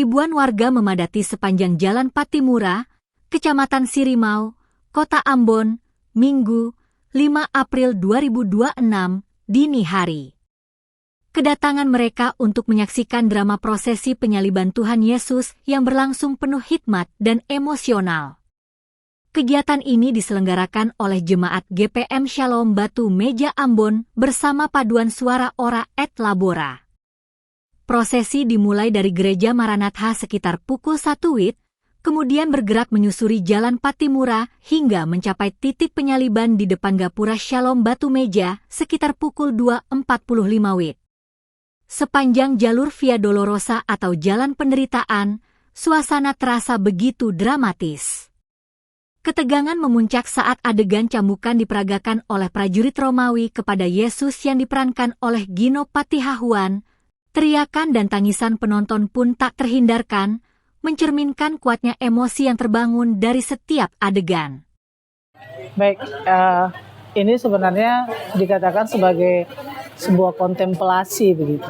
ribuan warga memadati sepanjang Jalan Patimura, Kecamatan Sirimau, Kota Ambon, Minggu, 5 April 2026, dini hari. Kedatangan mereka untuk menyaksikan drama prosesi penyaliban Tuhan Yesus yang berlangsung penuh hikmat dan emosional. Kegiatan ini diselenggarakan oleh Jemaat GPM Shalom Batu Meja Ambon bersama paduan suara Ora et Labora. Prosesi dimulai dari Gereja Maranatha sekitar pukul 1 WIB, kemudian bergerak menyusuri Jalan Patimura hingga mencapai titik penyaliban di depan Gapura Shalom Batu Meja sekitar pukul 2.45 WIB. Sepanjang jalur Via Dolorosa atau Jalan Penderitaan, suasana terasa begitu dramatis. Ketegangan memuncak saat adegan cambukan diperagakan oleh prajurit Romawi kepada Yesus yang diperankan oleh Gino Patihahuan. Teriakan dan tangisan penonton pun tak terhindarkan, mencerminkan kuatnya emosi yang terbangun dari setiap adegan. Baik, ini sebenarnya dikatakan sebagai sebuah kontemplasi begitu,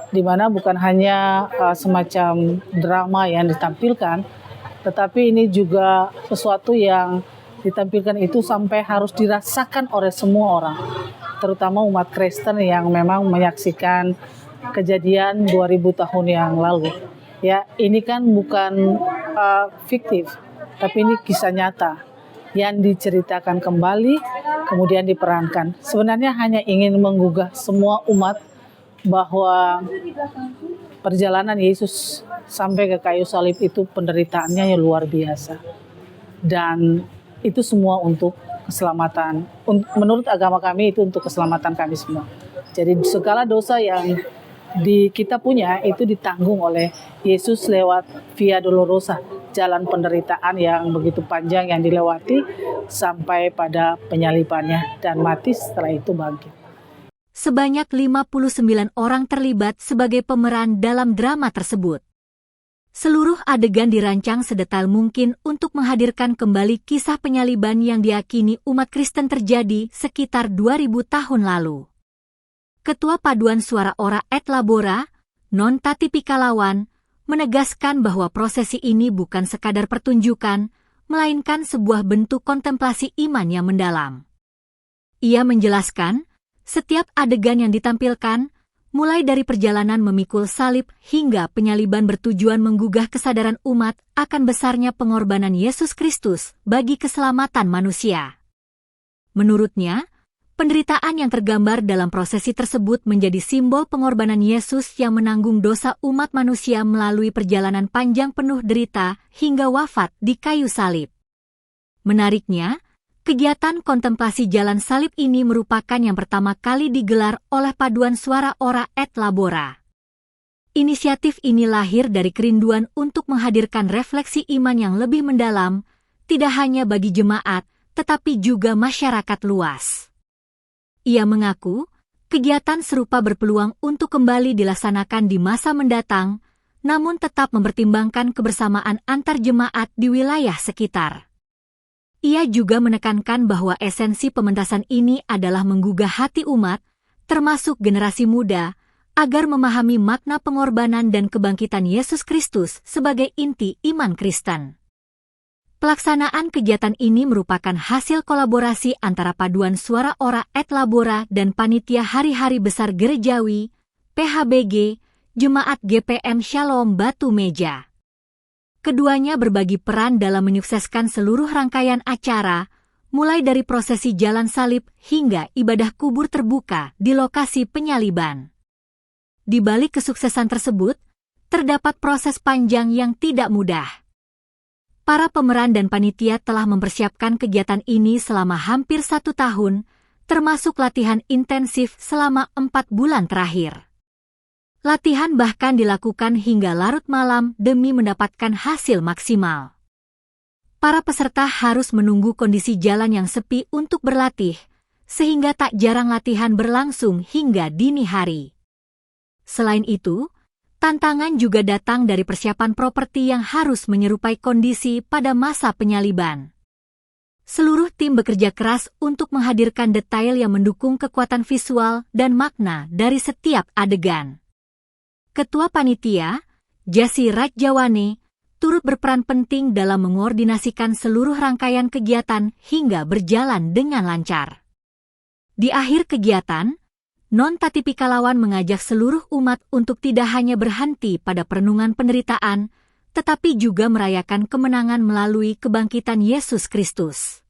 di mana bukan hanya semacam drama yang ditampilkan, tetapi ini juga sesuatu yang ditampilkan itu sampai harus dirasakan oleh semua orang, terutama umat Kristen yang memang menyaksikan kejadian 2000 tahun yang lalu. Ya, ini kan bukan fiktif, tapi ini kisah nyata yang diceritakan kembali, kemudian diperankan. Sebenarnya hanya ingin menggugah semua umat bahwa perjalanan Yesus sampai ke kayu salib itu penderitaannya yang luar biasa. Dan itu semua untuk keselamatan. Menurut agama kami itu untuk keselamatan kami semua. Jadi segala dosa yang kita punya itu ditanggung oleh Yesus lewat Via Dolorosa, jalan penderitaan yang begitu panjang yang dilewati sampai pada penyalibannya dan mati, setelah itu bangkit. Sebanyak 59 orang terlibat sebagai pemeran dalam drama tersebut. Seluruh adegan dirancang sedetail mungkin untuk menghadirkan kembali kisah penyaliban yang diyakini umat Kristen terjadi sekitar 2000 tahun lalu. Ketua Paduan Suara Ora et Labora, Non Tati Pikalawan, menegaskan bahwa prosesi ini bukan sekadar pertunjukan, melainkan sebuah bentuk kontemplasi iman yang mendalam. Ia menjelaskan, setiap adegan yang ditampilkan, mulai dari perjalanan memikul salib hingga penyaliban bertujuan menggugah kesadaran umat akan besarnya pengorbanan Yesus Kristus bagi keselamatan manusia. Menurutnya, penderitaan yang tergambar dalam prosesi tersebut menjadi simbol pengorbanan Yesus yang menanggung dosa umat manusia melalui perjalanan panjang penuh derita hingga wafat di kayu salib. Menariknya, kegiatan kontemplasi jalan salib ini merupakan yang pertama kali digelar oleh Paduan Suara Ora et Labora. Inisiatif ini lahir dari kerinduan untuk menghadirkan refleksi iman yang lebih mendalam, tidak hanya bagi jemaat, tetapi juga masyarakat luas. Ia mengaku, kegiatan serupa berpeluang untuk kembali dilaksanakan di masa mendatang, namun tetap mempertimbangkan kebersamaan antar jemaat di wilayah sekitar. Ia juga menekankan bahwa esensi pementasan ini adalah menggugah hati umat, termasuk generasi muda, agar memahami makna pengorbanan dan kebangkitan Yesus Kristus sebagai inti iman Kristen. Pelaksanaan kegiatan ini merupakan hasil kolaborasi antara Paduan Suara Ora et Labora dan Panitia Hari-Hari Besar Gerejawi, PHBG, Jemaat GPM Shalom Batu Meja. Keduanya berbagi peran dalam menyukseskan seluruh rangkaian acara, mulai dari prosesi jalan salib hingga ibadah kubur terbuka di lokasi penyaliban. Di balik kesuksesan tersebut, terdapat proses panjang yang tidak mudah. Para pemeran dan panitia telah mempersiapkan kegiatan ini selama hampir 1 tahun, termasuk latihan intensif selama 4 bulan terakhir. Latihan bahkan dilakukan hingga larut malam demi mendapatkan hasil maksimal. Para peserta harus menunggu kondisi jalan yang sepi untuk berlatih, sehingga tak jarang latihan berlangsung hingga dini hari. Selain itu, tantangan juga datang dari persiapan properti yang harus menyerupai kondisi pada masa penyaliban. Seluruh tim bekerja keras untuk menghadirkan detail yang mendukung kekuatan visual dan makna dari setiap adegan. Ketua Panitia, Jasi Rajjawane, turut berperan penting dalam mengordinasikan seluruh rangkaian kegiatan hingga berjalan dengan lancar. Di akhir kegiatan, Non Tatipikalawan mengajak seluruh umat untuk tidak hanya berhenti pada perenungan penderitaan, tetapi juga merayakan kemenangan melalui kebangkitan Yesus Kristus.